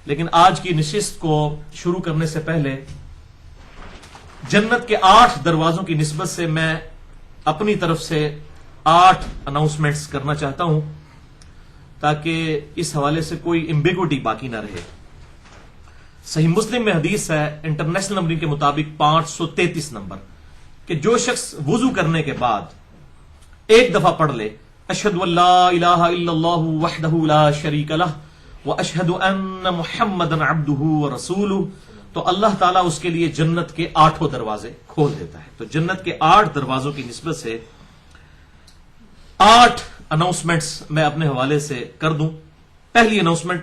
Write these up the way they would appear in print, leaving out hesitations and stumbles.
لیکن آج کی نشست کو شروع کرنے سے پہلے جنت کے 8 دروازوں کی نسبت سے میں اپنی طرف سے 8 اناؤنسمنٹس کرنا چاہتا ہوں تاکہ اس حوالے سے کوئی ایمبیگوٹی باقی نہ رہے. صحیح مسلم میں حدیث ہے انٹرنیشنل نمبرنگ کے مطابق 533 نمبر کہ جو شخص وضو کرنے کے بعد ایک دفعہ پڑھ لے اشہد ان لا الہ الا اللہ وحدہ لا شریک لہ واشہد ان محمدا عبدہ ورسولہ تو اللہ تعالیٰ اس کے لیے جنت کے 8 دروازے کھول دیتا ہے. تو جنت کے 8 دروازوں کی نسبت سے 8 اناؤنسمنٹس میں اپنے حوالے سے کر دوں. پہلی اناؤنسمنٹ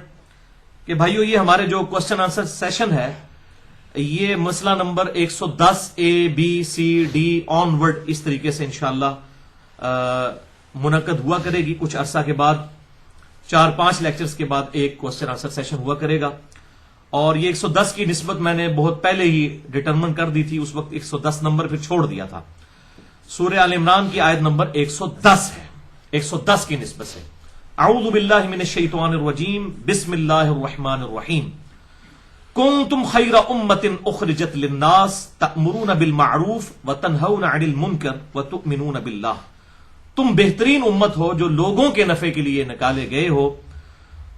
کہ بھائیو یہ ہمارے جو کوسچن آنسر سیشن ہے یہ مسئلہ نمبر 110 اے بی سی ڈی آن ورڈ اس طریقے سے انشاءاللہ منعقد ہوا کرے گی. کچھ عرصہ کے بعد 4-5 لیکچرز کے بعد ایک کوسچن آنسر سیشن ہوا کرے گا. اور یہ 110 کی نسبت میں نے بہت پہلے ہی ڈٹرمن کر دی تھی. اس وقت 110 نمبر پھر چھوڑ دیا تھا. سورہ آل عمران کی آیت نمبر 110 ہے. 110 کی نسبت سے اعوذ باللہ من الشیطان الرجیم بسم اللہ الرحمن الرحیم کنتم خیر امۃ اخرجت للناس تأمرون بالمعروف وتنہون عن المنکر وتؤمنون باللہ. تم بہترین امت ہو جو لوگوں کے نفع کے لیے نکالے گئے ہو.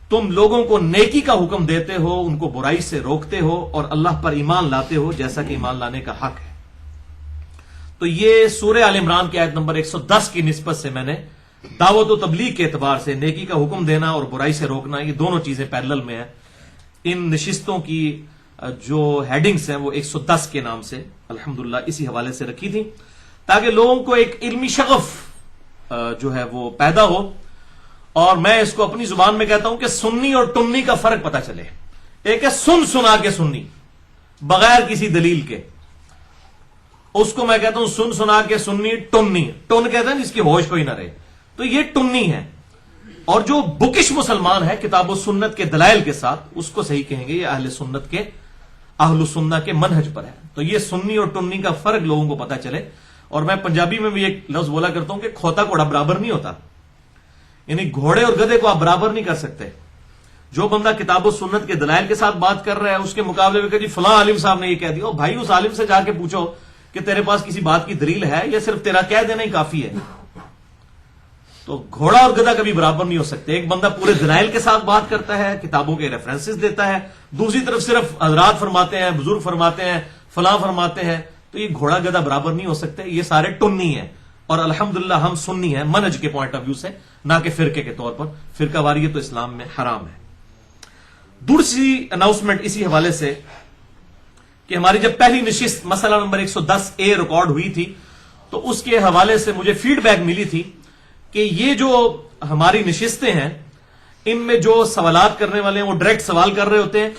تم لوگوں کو نیکی کا حکم دیتے ہو, ان کو برائی سے روکتے ہو اور اللہ پر ایمان لاتے ہو جیسا کہ ایمان لانے کا حق ہے. تو یہ سورہ آل عمران کی آیت نمبر 110 کی نسبت سے میں نے دعوت و تبلیغ کے اعتبار سے نیکی کا حکم دینا اور برائی سے روکنا یہ دونوں چیزیں پیرلل میں ہیں. ان نشستوں کی جو ہیڈنگز ہیں وہ 110 کے نام سے الحمدللہ اسی حوالے سے رکھی تھی تاکہ لوگوں کو ایک علمی شغف جو ہے وہ پیدا ہو. اور میں اس کو اپنی زبان میں کہتا ہوں کہ سنی اور ٹنی کا فرق پتا چلے. ایک ہے سن سنا کے سنی بغیر کسی دلیل کے, اس کو میں کہتا ہوں سن سنا کے سنی. ٹنی ٹن کہتے ہیں جس کی ہوش کوئی نہ رہے, تو یہ ٹنی ہے. اور جو بکش مسلمان ہے کتاب و سنت کے دلائل کے ساتھ اس کو صحیح کہیں گے یہ اہل سنت کے اہل سنہ کے منہج پر ہے. تو یہ سنی اور ٹنی کا فرق لوگوں کو پتا چلے. اور میں پنجابی میں بھی ایک لفظ بولا کرتا ہوں کہ کھوتا گھوڑا برابر نہیں ہوتا, یعنی گھوڑے اور گدھے کو آپ برابر نہیں کر سکتے. جو بندہ کتاب و سنت کے دلائل کے ساتھ بات کر رہا ہے اس کے مقابلے میں کہ جی فلاں عالم صاحب نے یہ کہہ دیا, بھائی اس عالم سے جا کے پوچھو کہ تیرے پاس کسی بات کی دلیل ہے یا صرف تیرا کہہ دینا ہی کافی ہے. تو گھوڑا اور گدھا کبھی برابر نہیں ہو سکتے. ایک بندہ پورے دلائل کے ساتھ بات کرتا ہے, کتابوں کے ریفرنسز دیتا ہے, دوسری طرف صرف حضرات فرماتے ہیں, بزرگ فرماتے ہیں, فلاں فرماتے ہیں, تو یہ گھوڑا گدھا برابر نہیں ہو سکتے. یہ سارے ٹنی ہیں اور الحمدللہ ہم سنی ہیں منہج کے پوائنٹ آف ویو سے, نہ کہ فرقے کے طور پر. فرقہ واریت تو اسلام میں حرام ہے. دوسری اناؤنسمنٹ اسی حوالے سے کہ ہماری جب پہلی نشست مسئلہ نمبر 110 اے ریکارڈ ہوئی تھی تو اس کے حوالے سے مجھے فیڈ بیک ملی تھی کہ یہ جو ہماری نشستیں ہیں ان میں جو سوالات کرنے والے ہیں وہ ڈائریکٹ سوال کر رہے ہوتے ہیں,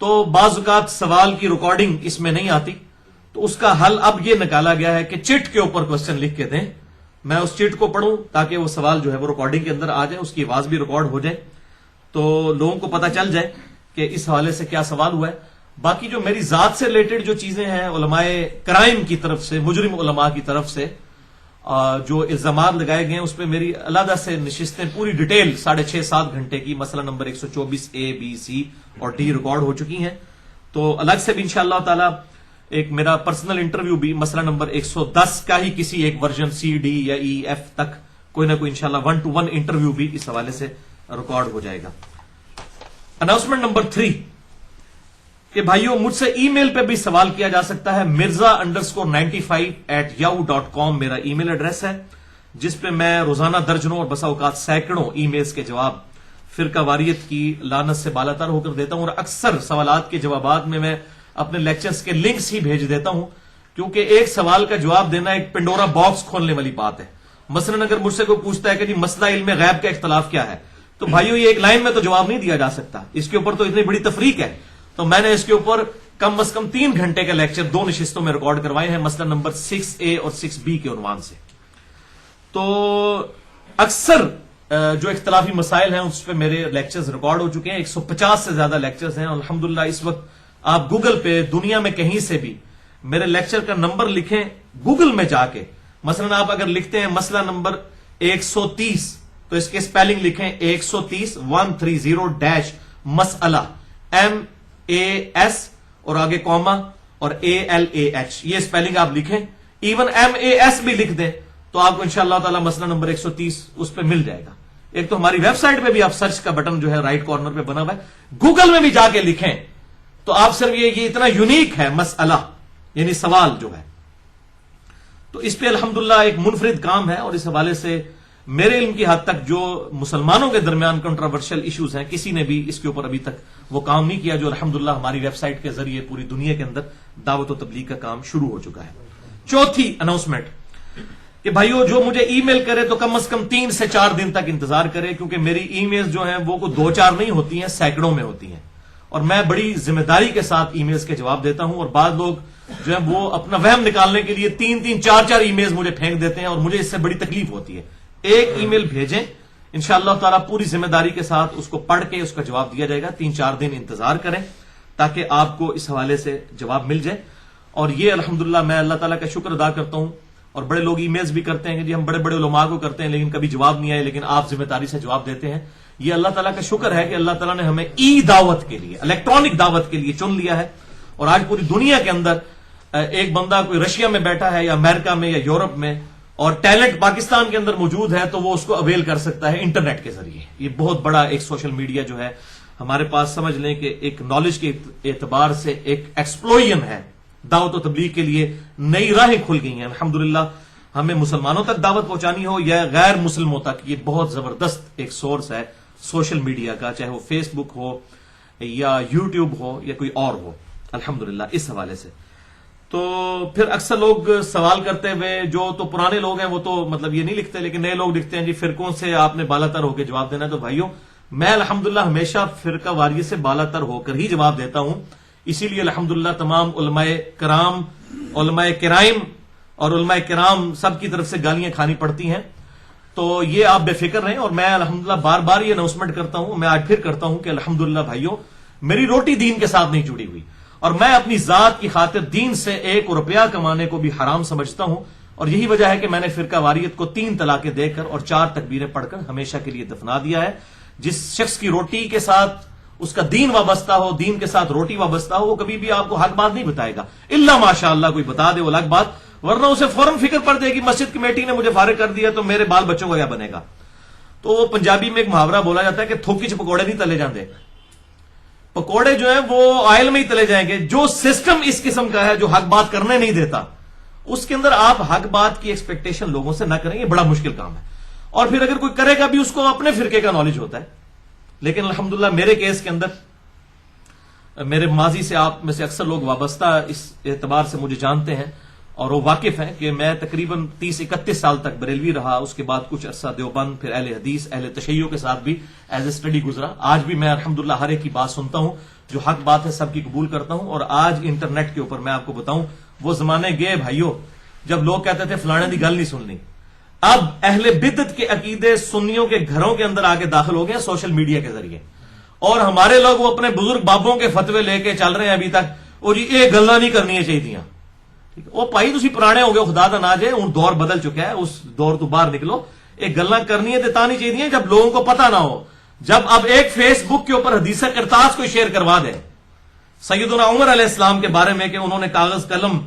تو بعض اوقات سوال کی ریکارڈنگ اس میں نہیں آتی. تو اس کا حل اب یہ نکالا گیا ہے کہ چٹ کے اوپر کوسچن لکھ کے دیں, میں اس چٹ کو پڑھوں تاکہ وہ سوال جو ہے وہ ریکارڈنگ کے اندر آ جائے, اس کی آواز بھی ریکارڈ ہو جائے تو لوگوں کو پتا چل جائے کہ اس حوالے سے کیا سوال ہوا ہے. باقی جو میری ذات سے ریلیٹڈ جو چیزیں ہیں علماء کرائم کی طرف سے, مجرم علماء کی طرف سے جو الزامات لگائے گئے ہیں اس پہ میری علیحدہ سے نشستیں پوری ڈیٹیل 6.5-7 گھنٹے کی مسئلہ نمبر 124 اے بی سی اور ڈی ریکارڈ ہو چکی ہیں. تو الگ سے بھی انشاءاللہ تعالی ایک میرا پرسنل انٹرویو بھی مسئلہ نمبر 110 کا ہی کسی ایک ورژن سی ڈی یا ای ایف تک کوئی نہ کوئی انشاءاللہ 1-to-1 انٹرویو بھی اس حوالے سے ریکارڈ ہو جائے گا. اناؤنسمنٹ نمبر 3 کہ بھائیو مجھ سے ای میل پہ بھی سوال کیا جا سکتا ہے. mirza_95@yahoo.com میرا ای میل ایڈریس ہے جس پہ میں روزانہ درجنوں اور بسا اوقات سینکڑوں ای میلز کے جواب فرقہ واریت کی لعنت سے بالاتر ہو کر دیتا ہوں. اور اکثر سوالات کے جوابات میں اپنے لیکچرز کے لنکس ہی بھیج دیتا ہوں کیونکہ ایک سوال کا جواب دینا ایک پنڈورا باکس کھولنے والی بات ہے. مثلا اگر مجھ سے کوئی پوچھتا ہے کہ جی مسئلہ علم غیب کا اختلاف کیا ہے, تو بھائیو یہ ایک لائن میں تو جواب نہیں دیا جا سکتا, اس کے اوپر تو اتنی بڑی تفریق ہے. تو میں نے اس کے اوپر کم از کم 3 گھنٹے کا لیکچر 2 نشستوں میں ریکارڈ کروائے ہیں مسئلہ نمبر 6A اور 6B کے عنوان سے. تو اکثر جو اختلافی مسائل ہیں اس پہ میرے لیکچرز ریکارڈ ہو چکے ہیں. 150 سے زیادہ لیکچرز ہیں. الحمدللہ اس وقت آپ گوگل پہ دنیا میں کہیں سے بھی میرے لیکچر کا نمبر لکھیں گوگل میں جا کے, مثلا آپ اگر لکھتے ہیں مسئلہ نمبر 130 تو اس کے سپیلنگ لکھیں 130 130 مسئلہ MAS اور آگے کاما اور ALAH، یہ اسپیلنگ آپ لکھیں، ایون MAS بھی لکھ دیں تو آپ کو انشاءاللہ تعالی مسئلہ نمبر 130 اس پہ مل جائے گا۔ ایک تو ہماری ویب سائٹ پہ بھی آپ سرچ کا بٹن جو ہے رائٹ کارنر پہ بنا ہوا ہے، گوگل میں بھی جا کے لکھیں تو آپ صرف یہ اتنا یونیک ہے مسئلہ، یعنی سوال جو ہے، تو اس پہ الحمدللہ ایک منفرد کام ہے، اور اس حوالے سے میرے علم کی حد تک جو مسلمانوں کے درمیان کنٹراورشل ایشوز ہیں کسی نے بھی اس کے اوپر ابھی تک وہ کام نہیں کیا، جو الحمدللہ ہماری ویب سائٹ کے ذریعے پوری دنیا کے اندر دعوت و تبلیغ کا کام شروع ہو چکا ہے۔ چوتھی اناؤنسمنٹ کہ بھائیو جو مجھے ای میل کرے تو کم از کم 3 سے 4 دن تک انتظار کرے، کیونکہ میری ای میل جو ہیں وہ کوئی 2-4 نہیں ہوتی ہیں، سینکڑوں میں ہوتی ہیں، اور میں بڑی ذمہ داری کے ساتھ ای میلز کے جواب دیتا ہوں، اور بعض لوگ جو ہے وہ اپنا وہم نکالنے کے لیے 3-3 4-4 ای میلز مجھے پھینک دیتے ہیں، اور مجھے اس سے بڑی تکلیف ہوتی ہے۔ ایک ای میل بھیجیں، انشاءاللہ تعالیٰ پوری ذمہ داری کے ساتھ اس کو پڑھ کے اس کا جواب دیا جائے گا، 3-4 دن انتظار کریں تاکہ آپ کو اس حوالے سے جواب مل جائے۔ اور یہ الحمدللہ میں اللہ تعالیٰ کا شکر ادا کرتا ہوں، اور بڑے لوگ ای میلز بھی کرتے ہیں کہ جی ہم بڑے بڑے علماء کو کرتے ہیں لیکن کبھی جواب نہیں آئے، لیکن آپ ذمہ داری سے جواب دیتے ہیں، یہ اللہ تعالیٰ کا شکر ہے کہ اللہ تعالیٰ نے ہمیں ای دعوت کے لیے، الیکٹرانک دعوت کے لیے چن لیا ہے، اور آج پوری دنیا کے اندر ایک بندہ کوئی رشیا میں بیٹھا ہے یا امریکہ میں یا یورپ میں اور ٹیلنٹ پاکستان کے اندر موجود ہے تو وہ اس کو اویل کر سکتا ہے انٹرنیٹ کے ذریعے۔ یہ بہت بڑا ایک سوشل میڈیا جو ہے ہمارے پاس، سمجھ لیں کہ ایک نالج کے اعتبار سے ایک ایکسپلوژن ہے، دعوت و تبلیغ کے لیے نئی راہیں کھل گئی ہیں الحمدللہ۔ ہمیں مسلمانوں تک دعوت پہنچانی ہو یا غیر مسلموں تک، یہ بہت زبردست ایک سورس ہے سوشل میڈیا کا، چاہے وہ فیس بک ہو یا یوٹیوب ہو یا کوئی اور ہو، الحمدللہ اس حوالے سے۔ تو پھر اکثر لوگ سوال کرتے ہوئے، جو تو پرانے لوگ ہیں وہ تو مطلب یہ نہیں لکھتے، لیکن نئے لوگ لکھتے ہیں جی فرقوں سے آپ نے بالا تر ہو کے جواب دینا ہے۔ تو بھائیوں میں الحمدللہ ہمیشہ فرقہ واریت سے بالا تر ہو کر ہی جواب دیتا ہوں، اسی لیے الحمدللہ تمام علماء کرام، علماء کرائم اور علماء کرام سب کی طرف سے گالیاں کھانی پڑتی ہیں، تو یہ آپ بے فکر رہیں۔ اور میں الحمدللہ بار بار یہ اناؤنسمنٹ کرتا ہوں، میں آج پھر کرتا ہوں کہ الحمدللہ بھائیوں میری روٹی دین کے ساتھ نہیں جڑی ہوئی، اور میں اپنی ذات کی خاطر دین سے 1 روپیہ کمانے کو بھی حرام سمجھتا ہوں، اور یہی وجہ ہے کہ میں نے فرقہ واریت کو 3 طلاقیں دے کر اور 4 تکبیریں پڑھ کر ہمیشہ کے لیے دفنا دیا ہے۔ جس شخص کی روٹی کے ساتھ اس کا دین وابستہ ہو، دین کے ساتھ روٹی وابستہ ہو، وہ کبھی بھی آپ کو حق بات نہیں بتائے گا، الا ماشاء اللہ کوئی بتا دے وہ الگ بات، ورنہ اسے فوراً فکر پڑ دے گی مسجد کمیٹی نے مجھے فارغ کر دیا تو میرے بال بچوں کا کیا بنے گا۔ تو وہ پنجابی میں ایک محاورہ بولا جاتا ہے کہ تھوکی چ پکوڑے نہیں تلے جاندے، پکوڑے جو ہیں وہ آئل میں ہی تلے جائیں گے۔ جو سسٹم اس قسم کا ہے جو حق بات کرنے نہیں دیتا، اس کے اندر آپ حق بات کی ایکسپیکٹیشن لوگوں سے نہ کریں، یہ بڑا مشکل کام ہے۔ اور پھر اگر کوئی کرے گا بھی اس کو اپنے فرقے کا نالج ہوتا ہے، لیکن الحمدللہ میرے کیس کے اندر میرے ماضی سے آپ میں سے اکثر لوگ وابستہ اس اعتبار سے مجھے جانتے ہیں اور وہ واقف ہیں کہ میں تقریباً 30-31 سال تک بریلوی رہا، اس کے بعد کچھ عرصہ دیوبند، پھر اہل حدیث اہل تشیع کے ساتھ بھی ایز اے اسٹڈی گزرا۔ آج بھی میں الحمدللہ ہر ایک کی بات سنتا ہوں، جو حق بات ہے سب کی قبول کرتا ہوں۔ اور آج انٹرنیٹ کے اوپر میں آپ کو بتاؤں، وہ زمانے گئے بھائیوں جب لوگ کہتے تھے فلانے دی گل نہیں سننی۔ اب اہل بدعت کے عقیدے سنیوں کے گھروں کے اندر آگے داخل ہو گئے سوشل میڈیا کے ذریعے، اور ہمارے لوگ وہ اپنے بزرگ بابوں کے فتوے لے کے چل رہے ہیں ابھی تک، وہ جی یہ گلاں نہیں کرنی چاہیے۔ وہ بھائی تسی پرانے ہو گئے، خدا دا ناج ہے، ہن دور بدل چکا ہے، اس دور تو باہر نکلو۔ یہ گلاں کرنی ہے تو نہیں چاہیے جب لوگوں کو پتہ نہ ہو۔ جب اب ایک فیس بک کے اوپر حدیث کرتاس کو شیئر کروا دے سیدنا عمر علیہ السلام کے بارے میں کہ انہوں نے کاغذ قلم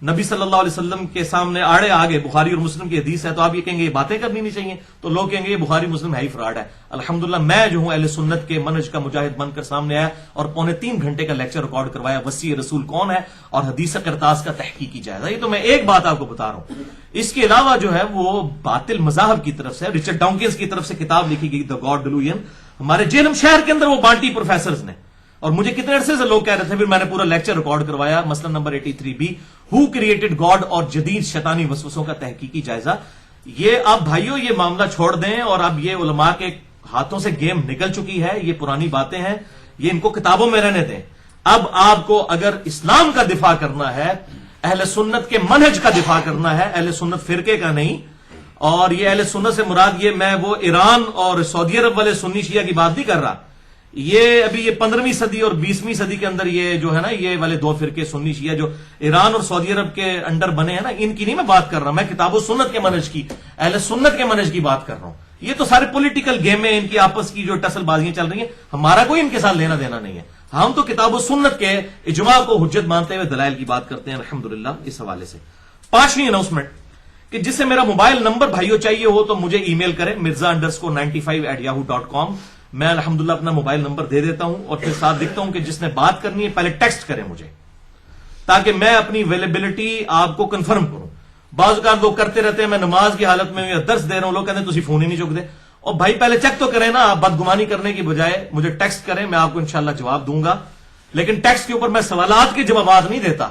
نبی صلی اللہ علیہ وسلم کے سامنے آڑے آگے، بخاری اور مسلم کی حدیث ہے، تو آپ یہ کہیں گے یہ باتیں کرنی نہیں چاہیے، تو لوگ کہیں گے یہ بخاری مسلم ہے ہی فراڈ ہے۔ الحمدللہ میں جو ہوں اہل سنت کے منہج کا مجاہد بن کر سامنے آیا اور 3.25 گھنٹے کا لیکچر ریکارڈ کروایا، وسیع رسول کون ہے اور حدیث کرتاس کا تحقیقی جائزہ۔ یہ تو میں ایک بات آپ کو بتا رہا ہوں، اس کے علاوہ جو ہے وہ باطل مذاہب کی طرف سے رچرڈ ڈاؤکنز کی طرف سے کتاب لکھی گئی، دی گاڈ ڈیلوژن، ہمارے جیلم شہر کے اندر وہ بانٹی پروفیسرز نے، اور مجھے کتنے عرصے سے لوگ کہہ رہے تھے، پھر میں نے پورا لیکچر ریکارڈ کروایا، مسئلہ number 83B، who created God اور جدید شیطانی وسوسوں کا تحقیقی جائزہ۔ یہ اب بھائیوں یہ معاملہ چھوڑ دیں، اور اب یہ علماء کے ہاتھوں سے گیم نکل چکی ہے، یہ پرانی باتیں ہیں، یہ ان کو کتابوں میں رہنے دیں۔ اب آپ کو اگر اسلام کا دفاع کرنا ہے، اہل سنت کے منہج کا دفاع کرنا ہے، اہل سنت فرقے کا نہیں، اور یہ اہل سنت سے مراد یہ میں وہ ایران اور سعودی عرب والے سنی شیعہ کی بات نہیں کر رہا، یہ ابھی یہ 15ویں صدی اور 20ویں صدی کے اندر یہ جو ہے نا یہ والے 2 فرقے سنی شیعہ جو ایران اور سعودی عرب کے انڈر بنے ہیں نا، ان کی نہیں میں بات کر رہا، میں کتاب و سنت کے منہج کی، اہل سنت کے منہج کی بات کر رہا ہوں۔ یہ تو سارے پولیٹیکل گیم ہیں، ان کی آپس کی جو ٹسل بازیاں چل رہی ہیں، ہمارا کوئی ان کے ساتھ لینا دینا نہیں ہے۔ ہم تو کتاب و سنت کے اجماع کو حجت مانتے ہوئے دلائل کی بات کرتے ہیں الحمدللہ اس حوالے سے. 5ویں اناؤنسمنٹ کہ جسے میرا موبائل نمبر بھائیوں چاہیے ہو تو مجھے ای میل کریں mirza_95@yahoo.com. میں الحمدللہ اپنا موبائل نمبر دے دیتا ہوں اور پھر ساتھ لکھتا ہوں کہ جس نے بات کرنی ہے پہلے ٹیکسٹ کریں مجھے, تاکہ میں اپنی اویلیبلٹی آپ کو کنفرم کروں. بعض اوقات لوگ کرتے رہتے ہیں میں نماز کی حالت میں یا درس دے رہا ہوں, لوگ کہتے ہیں تسی فون ہی نہیں چکتے. اور بھائی پہلے چیک تو کریں نا, آپ بدگمانی کرنے کی بجائے مجھے ٹیکسٹ کریں, میں آپ کو انشاءاللہ جواب دوں گا. لیکن ٹیکسٹ کے اوپر میں سوالات کے جوابات نہیں دیتا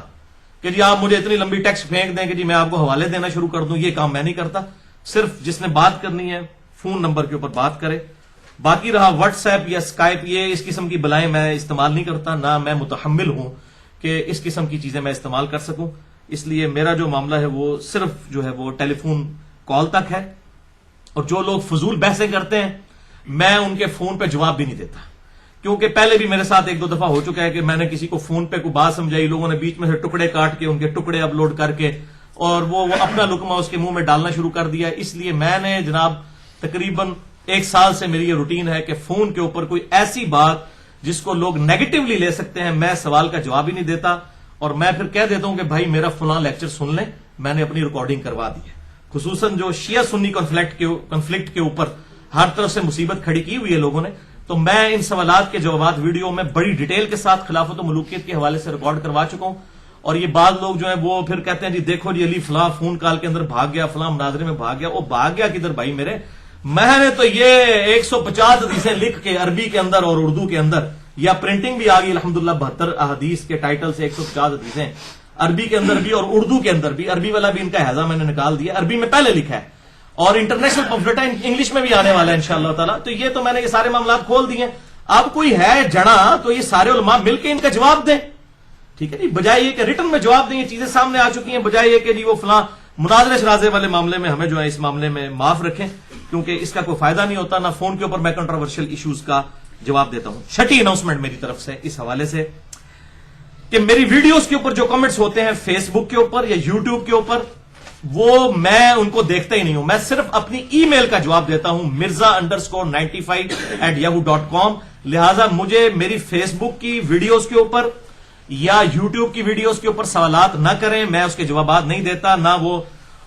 کہ جی آپ مجھے اتنی لمبی ٹیکسٹ پھینک دیں کہ جی میں آپ کو حوالے دینا شروع کر دوں. یہ کام میں نہیں کرتا. صرف جس نے بات کرنی ہے فون نمبر کے اوپر بات کرے. باقی رہا واٹس ایپ یا اسکائپ, یہ اس قسم کی بلائیں میں استعمال نہیں کرتا, نہ میں متحمل ہوں کہ اس قسم کی چیزیں میں استعمال کر سکوں. اس لیے میرا جو معاملہ ہے وہ صرف جو ہے وہ ٹیلی فون کال تک ہے. اور جو لوگ فضول بحثیں کرتے ہیں میں ان کے فون پہ جواب بھی نہیں دیتا, کیونکہ پہلے بھی میرے ساتھ 1-2 دفعہ ہو چکا ہے کہ میں نے کسی کو فون پہ کوئی بات سمجھائی, لوگوں نے بیچ میں سے ٹکڑے کاٹ کے ان کے ٹکڑے اپلوڈ کر کے اور وہ اپنا لقمہ اس کے منہ میں ڈالنا شروع کر دیا. اس لیے میں نے جناب تقریباً 1 سال سے میری یہ روٹین ہے کہ فون کے اوپر کوئی ایسی بات جس کو لوگ نیگیٹولی لے سکتے ہیں میں سوال کا جواب ہی نہیں دیتا. اور میں پھر کہہ دیتا ہوں کہ بھائی میرا فلاں لیکچر سن لیں, میں نے اپنی ریکارڈنگ کروا دی ہے. خصوصاً جو شیعہ سنی کنفلکٹ کے اوپر ہر طرف سے مصیبت کھڑی کی ہوئی ہے لوگوں نے, تو میں ان سوالات کے جوابات ویڈیو میں بڑی ڈیٹیل کے ساتھ خلافت و ملوکیت کے حوالے سے ریکارڈ کروا چکا ہوں. اور یہ بعض لوگ جو ہیں وہ پھر کہتے ہیں جی دیکھو جی علی فلاں فون کال کے اندر بھاگ گیا, فلاں مناظرے میں بھاگ گیا. وہ بھاگ گیا کدھر بھائی میرے, میں نے تو یہ 150 حدیثیں لکھ کے عربی کے اندر اور اردو کے اندر, یا پرنٹنگ بھی آ گئی الحمدللہ 72 احادیث کے ٹائٹل سے 150 حدیثیں عربی کے اندر بھی اور اردو کے اندر بھی. عربی والا بھی ان کا حیضہ میں نے نکال دیا, عربی میں پہلے لکھا ہے, اور انٹرنیشنل پمفلٹ انگلش میں بھی آنے والا ہے انشاءاللہ تعالی. تو یہ تو میں نے یہ سارے معاملات کھول دیے. اب کوئی ہے جڑا تو یہ سارے علماء مل کے ان کا جواب دیں, ٹھیک ہے جی, بجائے یہ کہ ریٹن میں جواب دیں. یہ چیزیں سامنے آ چکی ہیں, بجائے یہ کہ جی وہ فلاں مناظرے شرازے والے معاملے میں ہمیں جو ہے اس معاملے میں معاف رکھیں, کیونکہ اس کا کوئی فائدہ نہیں ہوتا. نہ فون کے اوپر میں کنٹروورشل ایشوز کا جواب دیتا ہوں. 6ٹھی اناؤنسمنٹ میری طرف سے اس حوالے سے کہ میری ویڈیوز کے اوپر جو کمنٹس ہوتے ہیں فیس بک کے اوپر یا یوٹیوب کے اوپر, وہ میں ان کو دیکھتا ہی نہیں ہوں. میں صرف اپنی ای میل کا جواب دیتا ہوں mirza_95@yahoo.com. لہذا مجھے میری فیس بک کی ویڈیوز کے اوپر یا یوٹیوب کی ویڈیوز کے اوپر سوالات نہ کریں, میں اس کے جوابات نہیں دیتا, نہ وہ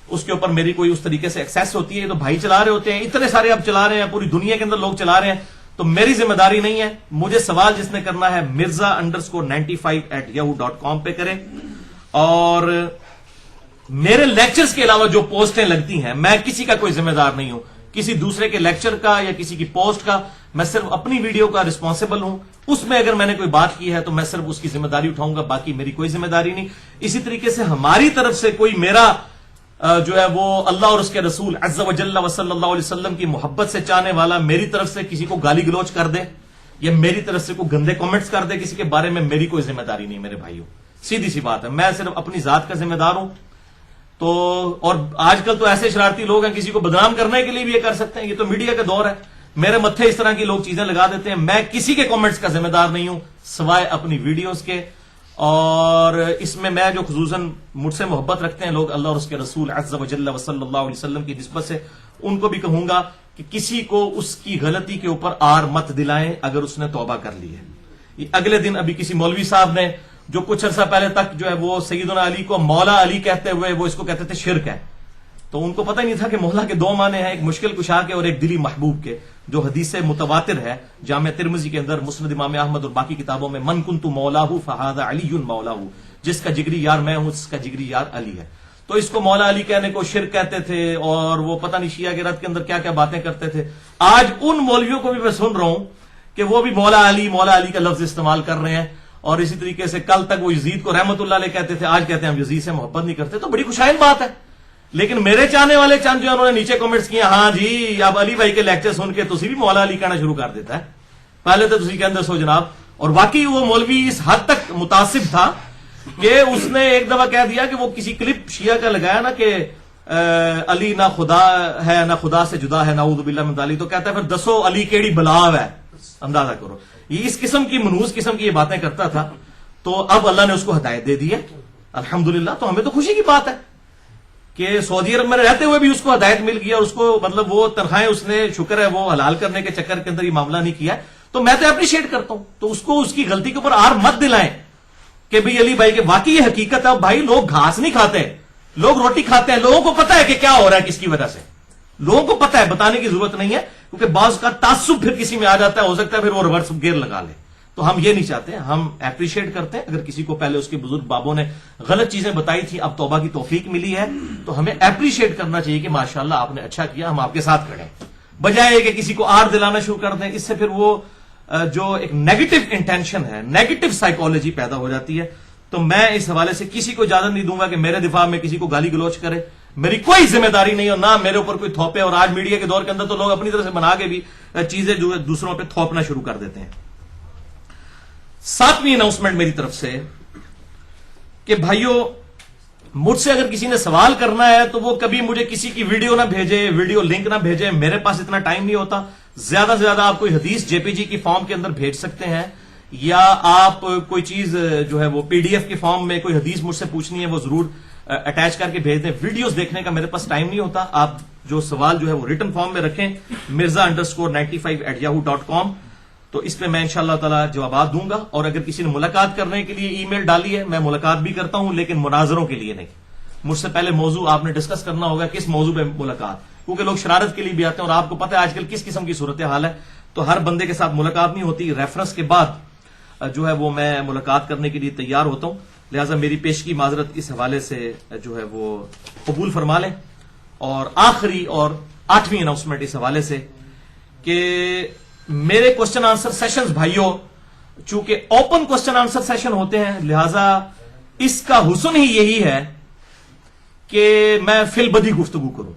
اس کے اوپر میری کوئی اس طریقے سے ایکسیس ہوتی ہے. تو بھائی چلا رہے ہوتے ہیں, اتنے سارے اب چلا رہے ہیں, پوری دنیا کے اندر لوگ چلا رہے ہیں, تو میری ذمہ داری نہیں ہے. مجھے سوال جس نے کرنا ہے mirza_95@yahoo.com پہ کریں. اور میرے لیکچرز کے علاوہ جو پوسٹیں لگتی ہیں میں کسی کا کوئی ذمہ دار نہیں ہوں, کسی دوسرے کے لیکچر کا یا کسی کی پوسٹ کا. میں صرف اپنی ویڈیو کا رسپانسبل ہوں. اس میں اگر میں نے کوئی بات کی ہے تو میں صرف اس کی ذمہ داری اٹھاؤں گا, باقی میری کوئی ذمہ داری نہیں. اسی طریقے سے ہماری طرف سے کوئی میرا جو ہے وہ اللہ اور اس کے رسول عز و جل و صلی اللہ علیہ وسلم کی محبت سے چاہنے والا میری طرف سے کسی کو گالی گلوچ کر دے یا میری طرف سے کوئی گندے کامنٹس کر دے کسی کے بارے میں, میری کوئی ذمہ داری نہیں میرے بھائیوں. سیدھی سی بات ہے, میں صرف اپنی ذات کا ذمہ دار ہوں. تو اور آج کل تو ایسے شرارتی لوگ ہیں کسی کو بدنام کرنے کے لیے بھی یہ کر سکتے ہیں. یہ تو میڈیا کا دور ہے, میرے متھے اس طرح کی لوگ چیزیں لگا دیتے ہیں. میں کسی کے کامنٹس کا ذمہ دار نہیں ہوں سوائے اپنی ویڈیوز کے. اور اس میں جو خصوصاً مجھ سے محبت رکھتے ہیں لوگ اللہ اور اس کے رسول عز و جل و صلی اللہ علیہ وسلم کی نسبت سے, ان کو بھی کہوں گا کہ کسی کو اس کی غلطی کے اوپر آر مت دلائیں اگر اس نے توبہ کر لی ہے. اگلے دن ابھی کسی مولوی صاحب نے جو کچھ عرصہ پہلے تک جو ہے وہ سیدنا علی کو مولا علی کہتے ہوئے وہ اس کو کہتے تھے شرک ہے, تو ان کو پتہ ہی نہیں تھا کہ مولا کے 2 معنی ہیں, ایک مشکل کشا کے اور ایک دلی محبوب کے, جو حدیث متواتر ہے جامع ترمذی کے اندر, مسند امام احمد اور باقی کتابوں میں, من کنت مولاہ فہذا علی مولاہ, جس کا جگری یار میں ہوں, جس کا جگری یار علی ہے. تو اس کو مولا علی کہنے کو شرک کہتے تھے, اور وہ پتہ نہیں شیعہ کے رد کے اندر کیا کیا باتیں کرتے تھے. آج ان مولویوں کو بھی میں سن رہا ہوں کہ وہ بھی مولا علی کا لفظ استعمال کر رہے ہیں. اور اسی طریقے سے کل تک وہ یزید کو رحمت اللہ علیہ کہتے تھے, آج کہتے ہیں ہم یزید سے محبت نہیں کرتے. تو بڑی خوشائن بات ہے. لیکن میرے چاہنے والے چند جو انہوں نے نیچے کمنٹس کیے, ہاں جی اب علی بھائی کے لیکچر سن کے تسی بھی مولا علی کہنا شروع کر دیتا ہے, پہلے تو تسی کہندے سو جناب. اور واقعی وہ مولوی اس حد تک متعصب تھا کہ اس نے ایک دفعہ کہہ دیا کہ وہ کسی کلپ شیعہ کا لگایا نا کہ علی نہ خدا ہے نہ خدا سے جدا ہے, نعوذ باللہ من ذالک, تو کہتا ہے پھر دسو علی کیڑی بلاو ہے. اندازہ کرو, یہ اس قسم کی منحوس قسم کی یہ باتیں کرتا تھا. تو اب اللہ نے اس کو ہدایت دے دی ہے الحمدللہ. تو ہمیں تو خوشی کی بات ہے کہ سعودی عرب میں رہتے ہوئے بھی اس کو ہدایت مل گئی, اور اس کو مطلب وہ تنخواہیں اس نے شکر ہے وہ حلال کرنے کے چکر کے اندر یہ معاملہ نہیں کیا. تو میں تو اپریشیٹ کرتا ہوں. تو اس کو اس کی غلطی کے اوپر آر مت دلائیں کہ بھئی علی بھائی کہ واقعی یہ حقیقت ہے. بھائی لوگ گھاس نہیں کھاتے, لوگ روٹی کھاتے ہیں. لوگوں کو پتا ہے کہ کیا ہو رہا ہے کس کی وجہ سے, لوگوں کو پتا ہے, بتانے کی ضرورت نہیں ہے, کیونکہ بعض کا تعصب پھر کسی میں آ جاتا ہے, ہو سکتا ہے پھر وہ ریورس گیئر لگا لے. تو ہم یہ نہیں چاہتے, ہم اپریشیٹ کرتے ہیں. اگر کسی کو پہلے اس کے بزرگ بابوں نے غلط چیزیں بتائی تھی, اب توبہ کی توفیق ملی ہے, تو ہمیں اپریشیٹ کرنا چاہیے کہ ماشاءاللہ آپ نے اچھا کیا, ہم آپ کے ساتھ کھڑے ہیں, بجائے کہ کسی کو آر دلانا شروع کر دیں. اس سے پھر وہ جو ایک نیگیٹو انٹینشن ہے, نیگیٹو سائیکالوجی پیدا ہو جاتی ہے. تو میں اس حوالے سے کسی کو اجازت نہیں دوں گا کہ میرے دفاع میں کسی کو گالی گلوچ کرے. میری کوئی ذمہ داری نہیں, اور نہ میرے اوپر کوئی تھوپے. اور آج میڈیا کے دور کے اندر تو لوگ اپنی طرح سے بنا کے بھی چیزیں جو دوسروں پہ تھوپنا شروع کر دیتے ہیں. 7ویں اناؤنسمنٹ میری طرف سے کہ بھائیوں, مجھ سے اگر کسی نے سوال کرنا ہے تو وہ کبھی مجھے کسی کی ویڈیو نہ بھیجے, ویڈیو لنک نہ بھیجے. میرے پاس اتنا ٹائم نہیں ہوتا. زیادہ سے زیادہ آپ کوئی حدیث جے پی جی کی فارم کے اندر بھیج سکتے ہیں, یا آپ کوئی چیز جو ہے وہ پی ڈی ایف کی فارم میں کوئی حدیث مجھ سے پوچھنی ہے وہ ضرور اٹیچ کر کے بھیج دیں. ویڈیوز دیکھنے کا میرے پاس ٹائم نہیں ہوتا. آپ جو سوال جو ہے وہ ریٹن فارم میں رکھیں, mirza_95@yahoo.com. تو اس پہ میں انشاءاللہ تعالی جوابات دوں گا. اور اگر کسی نے ملاقات کرنے کے لیے ای میل ڈالی ہے, میں ملاقات بھی کرتا ہوں, لیکن مناظروں کے لیے نہیں. مجھ سے پہلے موضوع آپ نے ڈسکس کرنا ہوگا, کس موضوع پہ ملاقات, کیونکہ لوگ شرارت کے لیے بھی آتے ہیں, اور آپ کو پتہ ہے آج کل کس قسم کی صورتحال ہے. تو ہر بندے کے ساتھ ملاقات نہیں ہوتی. ریفرنس کے بعد جو ہے وہ میں ملاقات کرنے کے لیے تیار ہوتا ہوں. لہٰذا میری پیشگی معذرت اس حوالے سے جو ہے وہ قبول فرما لیں. اور آخری اور 8ویں اناؤنسمنٹ اس حوالے سے کہ میرے کوشچن آنسر سیشنز بھائیوں, چونکہ اوپن کوشچن آنسر سیشن ہوتے ہیں, لہذا اس کا حسن ہی یہی ہے کہ میں فی البدی گفتگو کروں.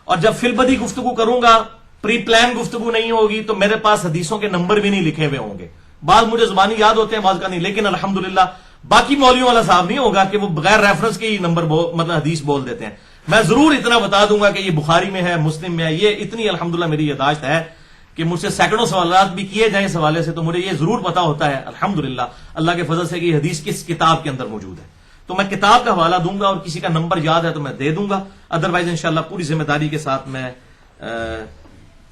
اور جب فی البدی گفتگو کروں گا, پری پلان گفتگو نہیں ہوگی, تو میرے پاس حدیثوں کے نمبر بھی نہیں لکھے ہوئے ہوں گے. بعض مجھے زبانی یاد ہوتے ہیں, بعض کا نہیں, لیکن الحمدللہ باقی مولویوں والا صاحب نہیں ہوگا کہ وہ بغیر ریفرنس کے ہی نمبر مطلب حدیث بول دیتے ہیں. میں ضرور اتنا بتا دوں گا کہ یہ بخاری میں ہے, مسلم میں ہے. یہ اتنی الحمدللہ میری یادداشت ہے کہ مجھ سے سینکڑوں سوالات بھی کیے جائیں اس حوالے سے, تو مجھے یہ ضرور پتا ہوتا ہے الحمدللہ اللہ کے فضل سے کہ یہ حدیث کس کتاب کے اندر موجود ہے. تو میں کتاب کا حوالہ دوں گا, اور کسی کا نمبر یاد ہے تو میں دے دوں گا. ادروائز انشاءاللہ پوری ذمہ داری کے ساتھ میں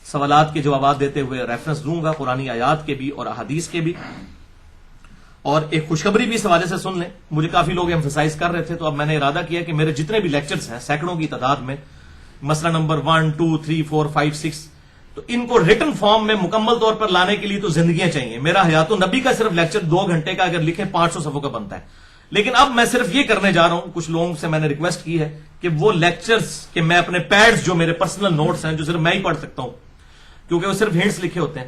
سوالات کے جوابات دیتے ہوئے ریفرنس دوں گا, قرآنی آیات کے بھی اور احادیث کے بھی. اور ایک خوشخبری بھی اس حوالے سے سن لیں, مجھے کافی لوگ ایمفسائز کر رہے تھے, تو اب میں نے ارادہ کیا کہ میرے جتنے بھی لیکچرز ہیں سینکڑوں کی تعداد میں, مسئلہ نمبر 1 2 3 4 5 6, تو ان کو ریٹن فارم میں مکمل طور پر لانے کے لیے تو زندگیاں چاہیے. میرا حیات النبی کا صرف لیکچر 2 گھنٹے کا اگر لکھیں 500 صفحوں کا بنتا ہے. لیکن اب میں صرف یہ کرنے جا رہا ہوں, کچھ لوگوں سے میں نے ریکویسٹ کی ہے کہ وہ لیکچرز کہ میں اپنے پیڈز جو میرے پرسنل نوٹس ہیں, جو صرف میں ہی پڑھ سکتا ہوں کیونکہ وہ صرف ہنٹس لکھے ہوتے ہیں,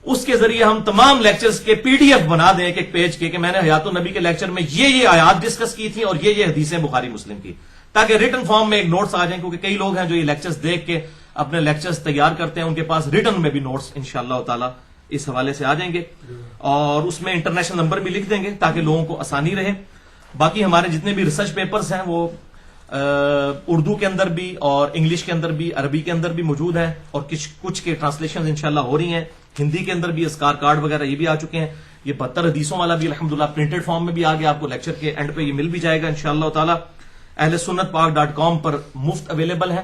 اس کے ذریعے ہم تمام لیکچرز کے پی ڈی ایف بنا دیں ایک پیج کے, کہ میں نے حیات النبی کے لیکچر میں یہ آیات ڈسکس کی تھی اور یہ حدیثیں بخاری مسلم کی, تاکہ ریٹن فارم میں ایک نوٹس آ جائیں. کیونکہ کئی لوگ ہیں جو یہ لیکچرز دیکھ کے اپنے لیکچرز تیار کرتے ہیں, ان کے پاس ریٹن میں بھی نوٹس انشاءاللہ تعالی اس حوالے سے آ جائیں گے, اور اس میں انٹرنیشنل نمبر بھی لکھ دیں گے تاکہ لوگوں کو آسانی رہے. باقی ہمارے جتنے بھی ریسرچ پیپرز ہیں وہ اردو کے اندر بھی اور انگلش کے اندر بھی عربی کے اندر بھی موجود ہیں, اور کچھ کے ٹرانسلیشن انشاءاللہ ہو رہی ہیں. ہندی کے اندر بھی اسکار کارڈ وغیرہ یہ بھی آ چکے ہیں. یہ 72 حدیثوں والا بھی الحمدللہ پرنٹڈ فارم میں بھی آ گیا, آپ کو لیکچر کے اینڈ پہ یہ مل بھی جائے گا انشاءاللہ تعالی. ahlsunnatpak.com پر مفت اویلیبل ہے.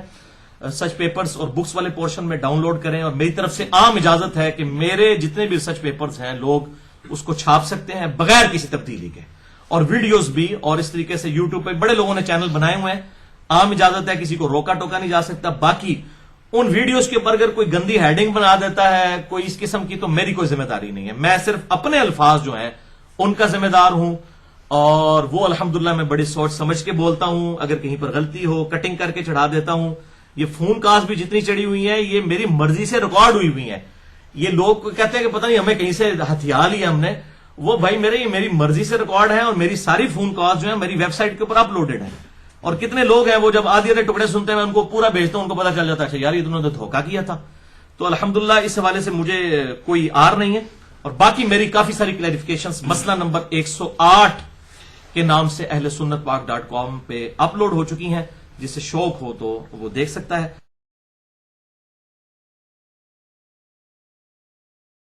سچ پیپرز اور بکس والے پورشن میں ڈاؤن لوڈ کریں, اور میری طرف سے عام اجازت ہے کہ میرے جتنے بھی ریسرچ پیپرز ہیں لوگ اس کو چھاپ سکتے ہیں بغیر کسی تبدیلی کے, اور ویڈیوز بھی. اور اس طریقے سے یوٹیوب پہ بڑے لوگوں نے چینل بنائے ہوئے ہیں, عام اجازت ہے, کسی کو روکا ٹوکا نہیں جا سکتا. باقی ان ویڈیوز کے اوپر اگر کوئی گندی ہیڈنگ بنا دیتا ہے کوئی اس قسم کی, تو میری کوئی ذمہ داری نہیں ہے. میں صرف اپنے الفاظ جو ہیں ان کا ذمہ دار ہوں, اور وہ الحمدللہ میں بڑی سوچ سمجھ کے بولتا ہوں. اگر کہیں پر غلطی ہو کٹنگ کر کے چڑھا دیتا ہوں. یہ فون کالز بھی جتنی چڑھی ہوئی ہیں یہ میری مرضی سے ریکارڈ ہوئی ہوئی ہیں. یہ لوگ کہتے ہیں کہ پتہ نہیں ہمیں کہیں سے ہتھیار لیا ہم نے, وہ بھائی میری مرضی سے ریکارڈ ہے, اور میری ساری فون کالز جو ہیں میری ویب سائٹ کے اوپر اپلوڈڈ ہیں. اور کتنے لوگ ہیں وہ جب آدھی آدھے ٹکڑے سنتے ہیں میں ان کو پورا بھیجتا ہوں, ان کو پتا چل جاتا ہے یار یہ انہوں نے دھوکہ کیا تھا. تو الحمدللہ اس حوالے سے مجھے کوئی آر نہیں ہے. اور باقی میری کافی ساری کلیریفیکیشنز مسئلہ نمبر 108 کے نام سے ahlsunnatpak.com پہ اپلوڈ ہو چکی ہیں, جس سے شوق ہو تو وہ دیکھ سکتا ہے.